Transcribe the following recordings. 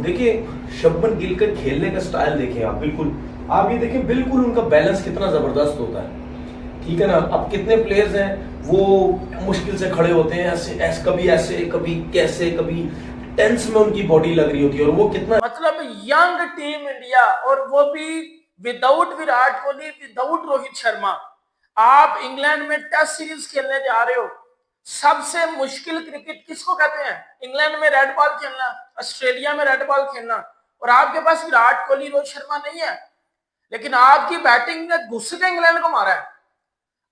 देखिए शुभमन गिल का खेलने का स्टाइल देखें आप, बिल्कुल आप ये देखें, बिल्कुल उनका बैलेंस कितना जबरदस्त होता है, ठीक है ना। अब कितने प्लेयर्स हैं वो मुश्किल से खड़े होते हैं, ऐसे कभी ऐसे, कभी कैसे, कभी टेंस में उनकी बॉडी लग रही होती है, और वो कितना मतलब यंग टीम इंडिया, और वो भी विदाउट विराट कोहली, विदाउट रोहित शर्मा। आप इंग्लैंड में टेस्ट सीरीज खेलने जा रहे हो। सबसे मुश्किल क्रिकेट किसको कहते हैं? इंग्लैंड में रेड बॉल खेलना, ऑस्ट्रेलिया में रेड बॉल खेलना, और आपके पास विराट कोहली, रोहित शर्मा नहीं है। लेकिन आपकी बैटिंग ने घुस के इंग्लैंड को मारा है।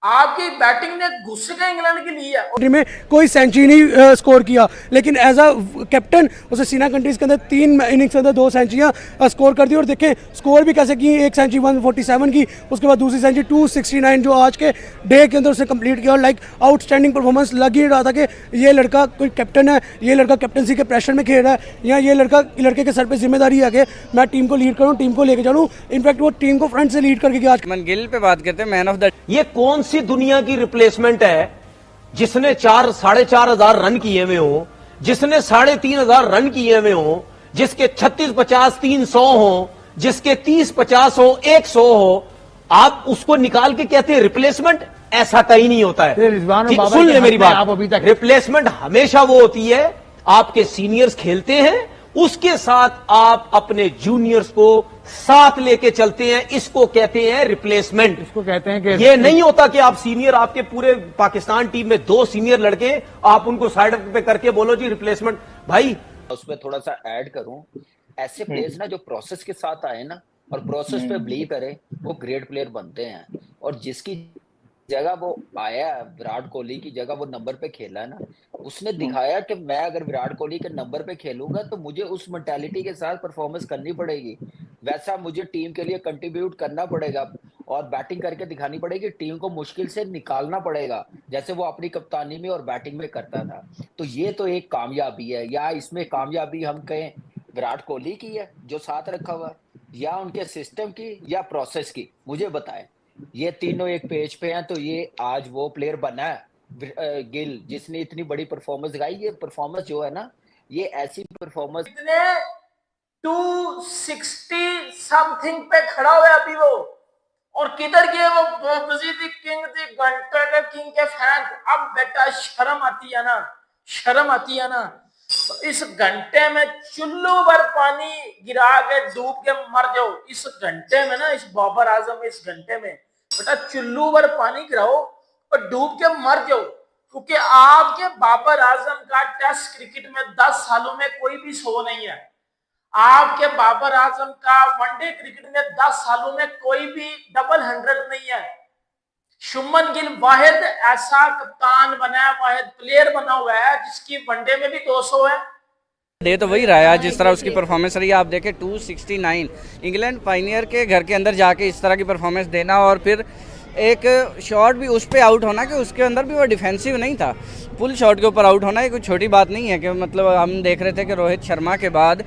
आपकी बैटिंग ने घुस के इंग्लैंड के लिए है। में कोई सेंचुरी नहीं स्कोर किया, लेकिन एज अ कैप्टन उसे सीना कंट्रीज के अंदर 3 इनिंग्स के अंदर 2 सेंचुरियां स्कोर कर दी। और देखें स्कोर भी कैसे की, एक सेंचुरी 147 की, उसके बाद दूसरी सेंचुरी 269 जो आज के डे के अंदर उसने कंप्लीट किया। और लाइक आउटस्टैंडिंग परफॉर्मेंस लग ही रहा था कि ये लड़का कोई कैप्टन है, ये लड़का कैप्टनसी के प्रेशर में खेल रहा है, या ये लड़के के सर पर जिम्मेदारी है कि मैं टीम को लीड करूँ, टीम को लेकर चलूँ। इनफैक्ट वो टीम को फ्रंट से लीड करके गया। शुभमन गिल पे बात करते हैं, मैन ऑफ द। ये कौन सी दुनिया की रिप्लेसमेंट है जिसने 4,500 रन किए हुए हो, जिसने 3,500 रन किए हुए हो, जिसके 36-50 300 हो, जिसके 30-50 हो, 100 हो, आप उसको निकाल के कहते हैं रिप्लेसमेंट? ऐसा कहीं नहीं होता है। सुन ले मेरी बात, अभी तक रिप्लेसमेंट हमेशा वो होती है, आपके सीनियर्स खेलते हैं, उसके साथ आप अपने जूनियर्स को साथ लेके चलते हैं, इसको कहते हैं रिप्लेसमेंट। इसको कहते हैं कि ये नहीं होता कि आप सीनियर, आपके पूरे पाकिस्तान टीम में 2 सीनियर लड़के, आप उनको साइड पे करके बोलो जी रिप्लेसमेंट। भाई उसमें थोड़ा सा ऐड करूं, ऐसे प्लेयर्स ना जो प्रोसेस के साथ आए ना और प्रोसेस पे बिलीव करे, वो ग्रेट प्लेयर बनते हैं। और जिसकी जगह वो आया, विराट कोहली की जगह वो नंबर पे खेला है ना, उसने दिखाया कि मैं अगर विराट कोहली के नंबर पे खेलूंगा तो मुझे उस मेंटालिटी के साथ परफॉर्मेंस करनी पड़ेगी, वैसा मुझे टीम के लिए कंट्रीब्यूट करना पड़ेगा और बैटिंग करके दिखानी पड़ेगी, टीम को मुश्किल से निकालना पड़ेगा, जैसे वो अपनी कप्तानी में और बैटिंग में करता था। तो ये तो एक कामयाबी है। या इसमें कामयाबी हम कहें विराट कोहली की है जो साथ रखा हुआ, या उनके सिस्टम की, या प्रोसेस की? मुझे बताएं। ये तीनों एक पेज पे हैं, तो ये आज वो प्लेयर बना है गिल, जिसने इतनी बड़ी परफॉर्मेंस दिखाई। ये परफॉर्मेंस जो है ना, ये ऐसी परफॉर्मेंस, इतने 260 समथिंग पे खड़ा हुआ है अभी वो। और किधर गए वो किंग, घंटे के किंग के फैन? अब बेटा शर्म आती है ना, शर्म आती है ना। तो इस घंटे में चुल्लू भर पानी गिरा के डूब के मर जाओ। इस घंटे में ना, इस बाबर आजम, इस घंटे में बेटा चुल्लू भर पानी गिराओ और डूब के मर जाओ। क्योंकि आपके बाबर आजम का टेस्ट क्रिकेट में 10 सालों में कोई भी शो नहीं है। आपके बाबर आजम का वनडे क्रिकेट में 10 सालों में कोई भी डबल 100 नहीं है। शुभमन गिल वाहिद ऐसा कप्तान बना है, वाहिद प्लेयर बना हुआ है जिसकी वनडे में भी 200 है। दे तो वही रहा है जिस तरह उसकी परफॉर्मेंस रही है। आप देखें 269, इंग्लैंड पायनियर के घर के अंदर जाके इस तरह की परफॉर्मेंस देना, और फिर एक शॉट भी उस पे आउट होना कि उसके अंदर भी वो डिफेंसिव नहीं था, फुल शॉट के ऊपर आउट होना, ये कोई छोटी बात नहीं है। कि मतलब हम देख रहे थे कि रोहित शर्मा के बाद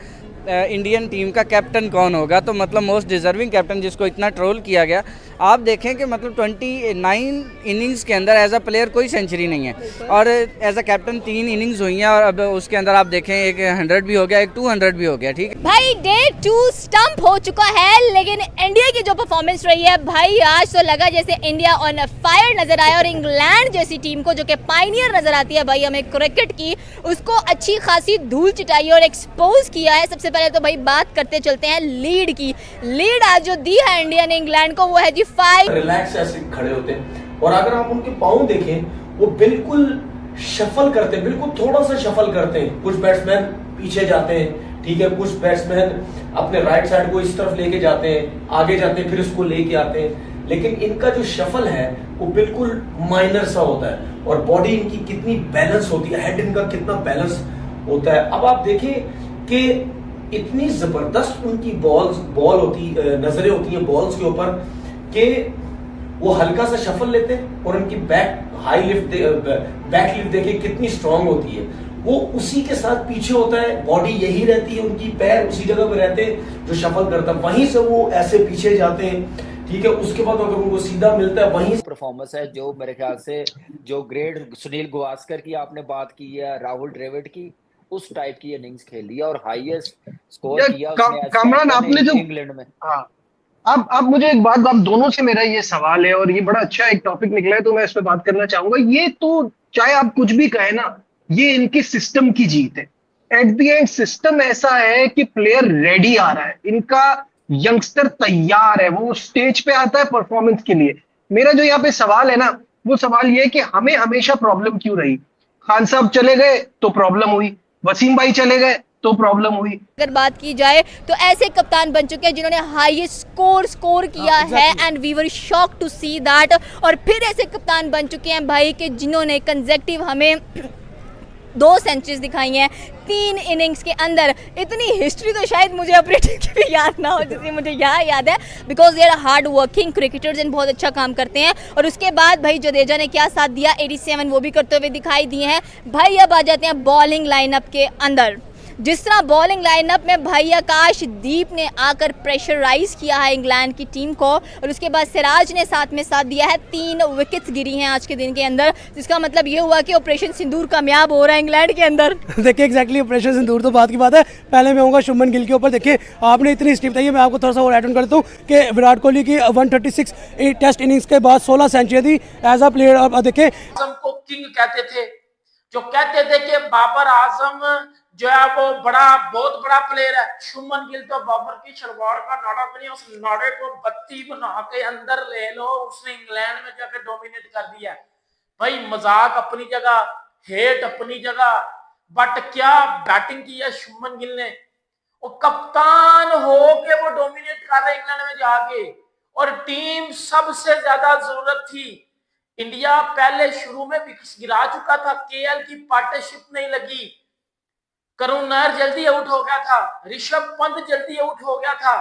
इंडियन टीम का कैप्टन कौन होगा, तो मतलब मोस्ट डिजर्विंग कैप्टन जिसको इतना ट्रोल किया गया। आप देखें कि मतलब 29 इनिंग्स के अंदर एज अ प्लेयर कोई सेंचुरी नहीं है, और एज अ कैप्टन 3 इनिंग्स हुई हैं, और अब उसके अंदर आप देखें एक 100 भी हो गया, एक 200 भी हो गया। ठीक है भाई, डे 2 स्टंप हो चुका है, लेकिन इंडिया की जो परफॉर्मेंस रही है भाई, आज तो लगा जैसे इंडिया ऑन फायर नजर आया। और इंग्लैंड जैसी टीम को जो कि पायनियर नजर आती है भाई हमें क्रिकेट की, उसको अच्छी खासी धूल चिटाई और एक्सपोज किया है। सबसे पहले तो भाई बात करते चलते हैं लीड की। लीड आज जो दी है इंडिया ने इंग्लैंड को, वो है जी 5। रिलैक्स ऐसे खड़े होते हैं, और अगर आप उनके पाँव देखें वो बिल्कुल शफल करते हैं, बिल्कुल थोड़ा सा शफल करते हैं। कुछ बैट्समैन पीछे जाते हैं, ठीक है, कुछ बैट्समैन अपने राइट साइड को इस तरफ लेके जाते हैं, आगे जाते हैं, फिर उसको लेके आते हैं। लेकिन इनका जो शफल है वो बिल्कुल माइनर सा होता है, और बॉडी इनकी कितनी बैलेंस होती है, हेड इनका कितना बैलेंस होता है। अब आप देखें कि इतनी जबरदस्त उनकी बॉल होती, नजरें होती हैं बॉल्स के ऊपर, कि वो हल्का सा शफल लेते हैं, और उनकी बैक लिफ्ट देखिए कितनी स्ट्रांग होती है। वो उसी के साथ पीछे होता है, बॉडी यही रहती है उनकी, पैर उसी जगह पे रहते हैं जो शफल करता है, वहीं से वो ऐसे पीछे जाते हैं, ठीक है। उसके बाद अगर उनको सीधा मिलता है, वहीं परफॉर्मेंस है जो मेरे ख्याल से, जो ग्रेट सुनील गावस्कर की आपने बात की है, राहुल द्रविड़ की, उस टाइप की इनिंग्स खेली है और हाईएस्ट स्कोर यार, किया उसने as कामरान, captain आपने जो इंग्लैंड में। हाँ, अब मुझे एक बात, आप दोनों से मेरा ये सवाल है और ये बड़ा अच्छा एक टॉपिक निकला है, तो मैं इस पे बात करना चाहूंगा। ये तो चाहे आप कुछ भी कहें ना, ये इनके सिस्टम की जीत है। एट द एंड सिस्टम ऐसा है कि प्लेयर रेडी आ रहा है, इनका यंगस्टर तैयार है, वो स्टेज पे आता है परफॉर्मेंस के लिए। मेरा जो यहाँ पे सवाल है ना, वो सवाल ये है कि हमें हमेशा प्रॉब्लम क्यों रही? खान साहब चले गए तो प्रॉब्लम हुई, वसीम भाई चले गए तो प्रॉब्लम हुई। अगर बात की जाए तो ऐसे कप्तान बन चुके हैं जिन्होंने हाईएस्ट स्कोर किया है and we were shock to see that. और फिर ऐसे कप्तान बन चुके हैं भाई कि जिन्होंने कंसेक्टिव हमें 2 सेंचुरीज दिखाई हैं 3 इनिंग्स के अंदर। इतनी हिस्ट्री तो शायद मुझे अपनी टीम की भी याद ना हो जितनी मुझे यहाँ याद है, because they are hard working cricketers and बहुत अच्छा काम करते हैं। और उसके बाद भाई जडेजा ने क्या साथ दिया, 87 वो भी करते हुए दिखाई दिए हैं भाई। अब आ जाते हैं बॉलिंग लाइनअप के अंदर। जिस तरह बॉलिंग लाइनअप में भाई आकाशदीप ने आकर प्रेशराइज किया है इंग्लैंड की टीम को, और उसके बाद सिराज ने साथ में साथ दिया है। 3 विकेट्स गिरी हैं आज के दिन के अंदर, जिसका मतलब ये हुआ कि ऑपरेशन सिंदूर कामयाब हो रहा है इंग्लैंड के अंदर। देखिए एग्जैक्टली ऑपरेशन सिंदूर तो बात की बात है। पहले मैं आऊँगा शुभमन गिल के ऊपर। देखिए आपने इतनी हिस्ट्री बताई है, मैं आपको थोड़ा सा और ऐड ऑन कर देता हूँ कि विराट कोहली की 136 टेस्ट इनिंग्स के बाद 16 सेंचुरी थी एज अ प्लेयर। अब देखिए आजम को किंग कहते थे, जो कहते थे कि बाबर आजम जो है वो बहुत बड़ा प्लेयर है। शुभमन गिल तो बाबर की शलवार का नाड़ा बनी, उस नाड़े को बत्ती बना के अंदर ले लो, उसने इंग्लैंड में जाके डोमिनेट कर दिया। भाई मजाक अपनी जगह, हेट अपनी जगह, बट क्या बैटिंग की है शुभमन गिल ने। वो कप्तान हो के वो डोमिनेट कर रहे इंग्लैंड में जाके, और टीम सबसे ज्यादा जरूरत थी। इंडिया पहले शुरू में गिरा चुका था, केएल की पार्टनरशिप नहीं लगी, करुण नायर जल्दी आउट हो गया था, ऋषभ पंत जल्दी आउट हो गया था,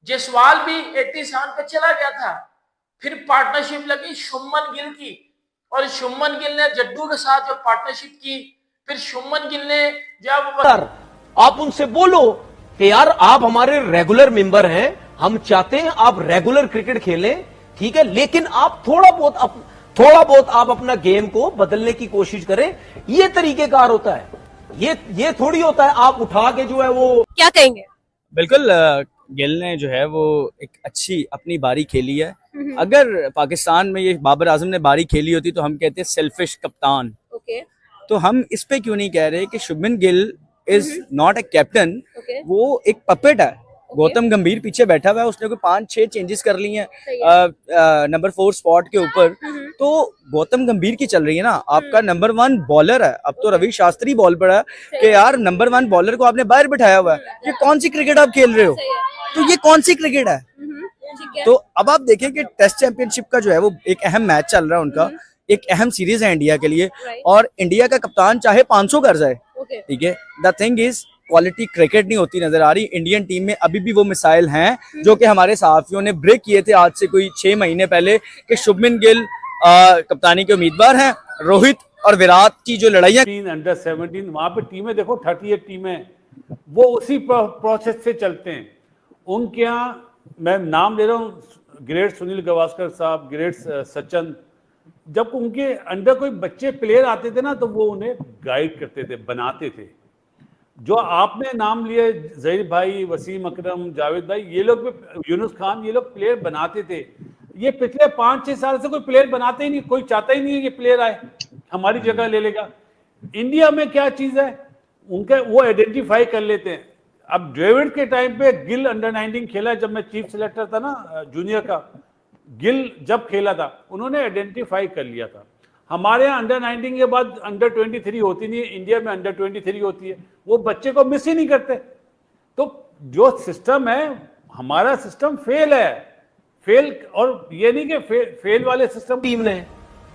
जयसवाल भी 87 पे चला गया था। फिर पार्टनरशिप लगी शुभमन गिल की, और शुभमन गिल ने जड्डू के साथ जो पार्टनरशिप की, फिर शुभमन गिल ने जब आप उनसे बोलो कि यार आप हमारे रेगुलर मेंबर हैं, हम चाहते हैं आप रेगुलर क्रिकेट खेलें, ठीक है, लेकिन आप थोड़ा बहुत आप अपना गेम को बदलने की कोशिश करें। ये तरीकेकार होता है, ये थोड़ी होता है आप उठा के जो है वो। क्या कहेंगे? बिल्कुल, गिल ने जो है वो एक अच्छी अपनी बारी खेली है। अगर पाकिस्तान में ये बाबर आजम ने बारी खेली होती तो हम कहते हैं सेल्फिश कप्तान। तो हम इस पे क्यों नहीं कह रहे कि Shubman Gill is not a captain, वो एक पपेट है। गौतम गंभीर पीछे बैठा हुआ है, उसने कोई 5-6 चेंजेस कर ली हैं नंबर 4 स्पॉट के ऊपर। तो गौतम गंभीर की चल रही है ना, आपका नंबर 1 बॉलर है। अब तो रवि शास्त्री बॉल पर है कि यार नंबर 1 बॉलर को आपने बाहर बिठाया हुआ है, ये कौन सी क्रिकेट आप खेल रहे हो? तो ये कौन सी क्रिकेट है? तो अब आप देखें कि टेस्ट चैंपियनशिप का जो है वो एक अहम मैच चल रहा है उनका, एक अहम सीरीज है इंडिया के लिए, और इंडिया का कप्तान चाहे 500 कर जाए, ठीक है, the thing is quality cricket नहीं होती नजर आ रही। इंडियन टीम में अभी भी वो मिसाइल हैं जो कि हमारे सहाफियों ने ब्रेक किए थे आज से कोई 6 महीने पहले कि शुभमन गिल कप्तानी के उम्मीदवार हैं। रोहित और विराट की जो लड़ाइयाँ अंडर 17 वहां पे टीमें देखो, 38 टीमें, वो उसी प्रोसेस से चलते हैं। उनके यहाँ मैं नाम ले रहा हूँ, ग्रेट सुनील गावस्कर साहब, ग्रेट सचिन, जब उनके अंडर कोई बच्चे प्लेयर आते थे ना तो वो उन्हें गाइड करते थे, बनाते थे। जो आपने नाम लिए जहीर भाई, वसीम अकरम, जावेद भाई, ये लोग, यूनुस खान, ये लोग प्लेयर बनाते थे। ये पिछले 5-6 साल से कोई प्लेयर बनाते ही नहीं, कोई चाहता ही नहीं है ये प्लेयर आए हमारी जगह ले लेगा। इंडिया में क्या चीज है, उनके वो आइडेंटिफाई कर लेते हैं। अब ड्रेविड के टाइम पे गिल अंडर 19 खेला, जब मैं चीफ सिलेक्टर था ना जूनियर का, गिल जब खेला था उन्होंने आइडेंटिफाई कर लिया था। हमारे यहाँ अंडर 19 के बाद अंडर 23 होती नहीं है, इंडिया में अंडर 23 होती है, वो बच्चे को मिस ही नहीं करते। तो जो सिस्टम है हमारा सिस्टम फेल है, फेल, और ये नहीं कि फेल वाले सिस्टम। टीम ने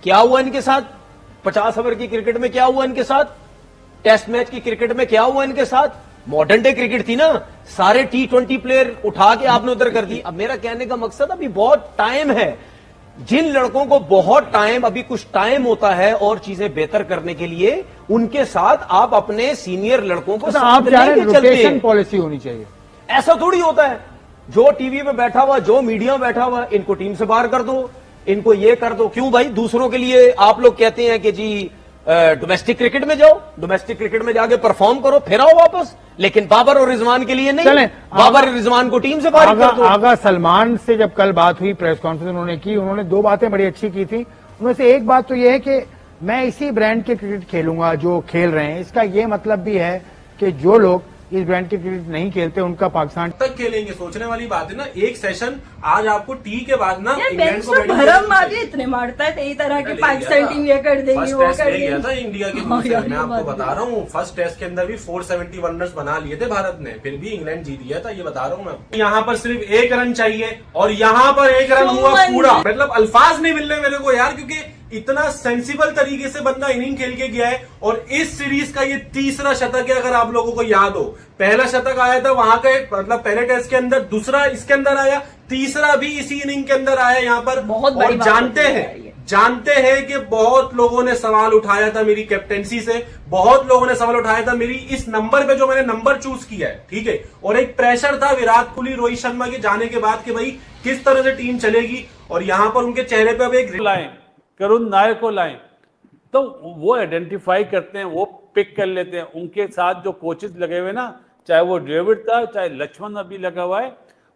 क्या हुआ इनके साथ, 50 ओवर की क्रिकेट में क्या हुआ इनके साथ, टेस्ट मैच की क्रिकेट में क्या हुआ इनके साथ, मॉडर्न डे क्रिकेट थी ना, सारे T20 प्लेयर उठा के आपने उधर कर दी। अब मेरा कहने का मकसद अभी बहुत टाइम है, जिन लड़कों को बहुत टाइम, अभी कुछ टाइम होता है और चीजें बेहतर करने के लिए, उनके साथ आप अपने सीनियर लड़कों को साथ लेके चलते हैं। पॉलिसी होनी चाहिए, ऐसा थोड़ी होता है जो टीवी पे बैठा हुआ, जो मीडिया में बैठा हुआ, इनको टीम से बाहर कर दो, इनको ये कर दो। क्यों भाई? दूसरों के लिए आप लोग कहते हैं कि जी डोमेस्टिक क्रिकेट में जाओ, डोमेस्टिक क्रिकेट में जाके परफॉर्म करो, फिर आओ वापस। लेकिन बाबर और रिजवान के लिए नहीं। बाबर और रिजवान को टीम से फारिग कर दो। आगा सलमान से जब कल बात हुई, प्रेस कॉन्फ्रेंस उन्होंने की, उन्होंने दो बातें बड़ी अच्छी की थी। उनमें से एक बात तो यह है कि मैं इसी ब्रांड के क्रिकेट खेलूंगा जो खेल रहे हैं। इसका ये मतलब भी है कि जो लोग इस ब्रांड के क्रिकेट नहीं खेलते उनका पाकिस्तान तक खेलेंगे। सोचने वाली बात है ना, एक सेशन आज आपको टी के बाद ना इंग्लैंड को भरम आगे इतने मारता है, कई तरह की पाकिस्तान टीम ये कर देगी, वो कर देगी। गया था इंडिया के दूसरे, मैं आपको बता रहा हूँ, फर्स्ट टेस्ट के अंदर भी 471 रन बना लिए थे भारत ने, फिर भी इंग्लैंड जीत गया था, ये बता रहा हूँ मैं। यहाँ पर सिर्फ 1 रन चाहिए और यहाँ पर 1 रन हुआ पूरा। मतलब अल्फाज नहीं मिल रहे मेरे को यार, क्योंकि इतना सेंसिबल तरीके से बंदा इनिंग खेल के गया है। और इस सीरीज का ये तीसरा शतक है, अगर आप लोगों को याद हो। पहला शतक आया था वहां का, मतलब पहले टेस्ट के अंदर, दूसरा इसके अंदर आया, तीसरा भी इसी इनिंग के अंदर आया यहाँ पर। और जानते हैं कि बहुत लोगों ने सवाल उठाया था मेरी कैप्टेंसी से, बहुत लोगों ने सवाल उठाया था मेरी इस नंबर पे जो मैंने नंबर चूज किया है, ठीक है। और एक प्रेशर था विराट कोहली, रोहित शर्मा के जाने के बाद कि भाई किस तरह से टीम चलेगी। और यहाँ पर उनके चेहरे पे अब एक करुण नायर को लाएं, तो वो आइडेंटिफाई करते हैं, वो पिक कर लेते हैं। उनके साथ जो कोचेस लगे हुए ना, चाहे वो डेविड था, चाहे लक्ष्मण अभी लगा हुआ है,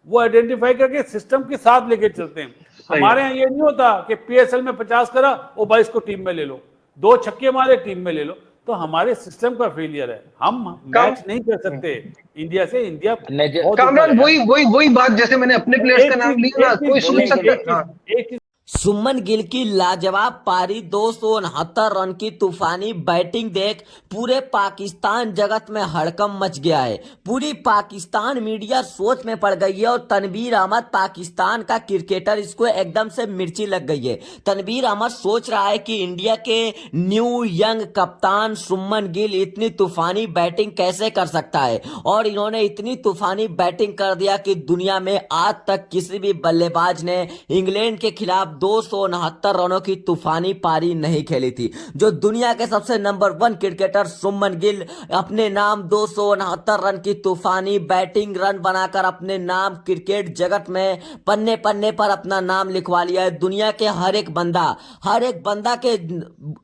वो आइडेंटिफाई करके सिस्टम के साथ लेके चलते हैं। हमारे यहाँ ये नहीं होता कि पीएसएल में 50 करा, वो 22 को टीम में ले लो, 2 छक्के मारे टीम में ले लो। तो हमारे सिस्टम का फेलियर है, हम मैच नहीं कर सकते इंडिया से। इंडिया कामरान वही बात, जैसे मैंने अपने प्लेयर्स का नाम लिया ना, कोई सोच सकता है। सुमन गिल की लाजवाब पारी, 269 रन की तूफानी बैटिंग देख पूरे पाकिस्तान जगत में हड़कंप मच गया है। पूरी पाकिस्तान मीडिया सोच में पड़ गई है और तनवीर अहमद पाकिस्तान का क्रिकेटर, इसको एकदम से मिर्ची लग गई है। तनवीर अहमद सोच रहा है कि इंडिया के न्यू यंग कप्तान सुमन गिल इतनी तूफानी बैटिंग कैसे कर सकता है, और इन्होंने इतनी तूफानी बैटिंग कर दिया कि दुनिया में आज तक किसी भी बल्लेबाज ने इंग्लैंड के खिलाफ 269 रनों की तूफानी पारी नहीं खेली थी। जो दुनिया के सबसे नंबर 1 क्रिकेटर सुमन गिल अपने नाम 269 रन की तूफानी बैटिंग रन बनाकर अपने नाम क्रिकेट जगत में पन्ने पन्ने पर अपना नाम लिखवा लिया है। दुनिया के हर एक बंदा के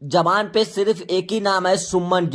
जबान पे सिर्फ एक ही नाम है, सुमन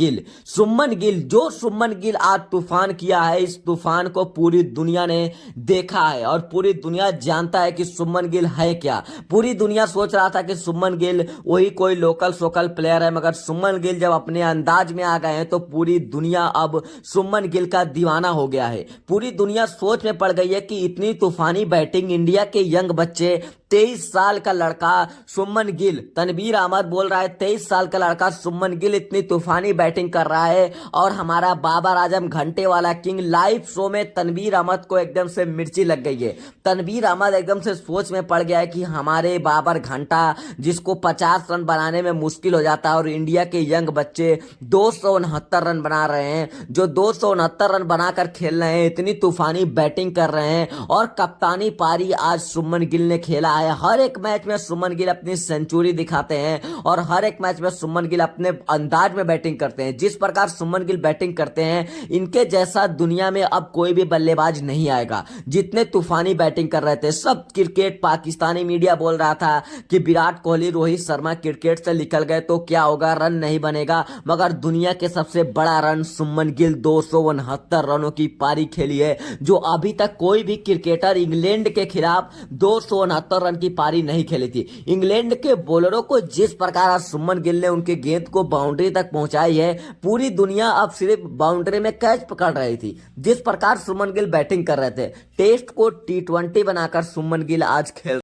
गिल। जो सुमन गिल आज तूफान किया है, इस तूफान को पूरी दुनिया ने देखा है और पूरी दुनिया जानता है कि सुमन गिल है क्या। पूरी दुनिया सोच रहा था कि सुमन गिल वही कोई लोकल सोकल प्लेयर है, मगर सुमन गिल जब अपने अंदाज में आ गए हैं तो पूरी दुनिया अब सुमन गिल का दीवाना हो गया है। पूरी दुनिया सोच में पड़ गई है कि इतनी तूफानी बैटिंग इंडिया के यंग बच्चे, 23 साल का लड़का सुमन गिल, तनवीर अहमद बोल रहा है 23 साल का लड़का सुमन गिल इतनी तूफानी बैटिंग कर रहा है। और हमारा बाबर आजम घंटे वाला किंग लाइव शो में तनवीर अहमद को एकदम से मिर्ची लग गई है। तनवीर अहमद एकदम से सोच में पड़ गया है कि हमारे बाबर घंटा, जिसको 50 रन बनाने में मुश्किल हो जाता है, और इंडिया के यंग बच्चे 269 रन बना रहे हैं, जो 269 रन बनाकर खेल रहे हैं, इतनी तूफानी बैटिंग कर रहे हैं। और कप्तानी पारी आज सुमन गिल ने खेला है। हर एक मैच में सुमन गिल अपनी सेंचुरी दिखाते हैं और हर एक मैच में सुमन गिल अपने अंदाज में बैटिंग करते हैं। जिस प्रकार सुमन गिल बैटिंग करते हैं, इनके जैसा दुनिया में अब कोई भी बल्लेबाज नहीं आएगा। जितने तूफानी बैटिंग कर रहे थे सब क्रिकेट, पाकिस्तानी मीडिया बोल रहा था कि विराट कोहली, रोहित शर्मा क्रिकेट से निकल गए तो क्या होगा, रन नहीं बनेगा, मगर दुनिया के सबसे बड़ा रन सुमन गिल 269 रनों की पारी खेली है, जो अभी तक कोई भी क्रिकेटर इंग्लैंड के खिलाफ 269 रन की पारी नहीं खेली थी। इंग्लैंड के बॉलरों को जिस प्रकार सुमन गिल ने उनके गेंद को बाउंड्री तक पहुंचाई है, पूरी दुनिया अब सिर्फ बाउंड्री में कैच पकड़ रही थी। जिस प्रकार सुमन गिल बैटिंग कर रहे थे, टेस्ट को T20 बनाकर सुमन गिल आज खेल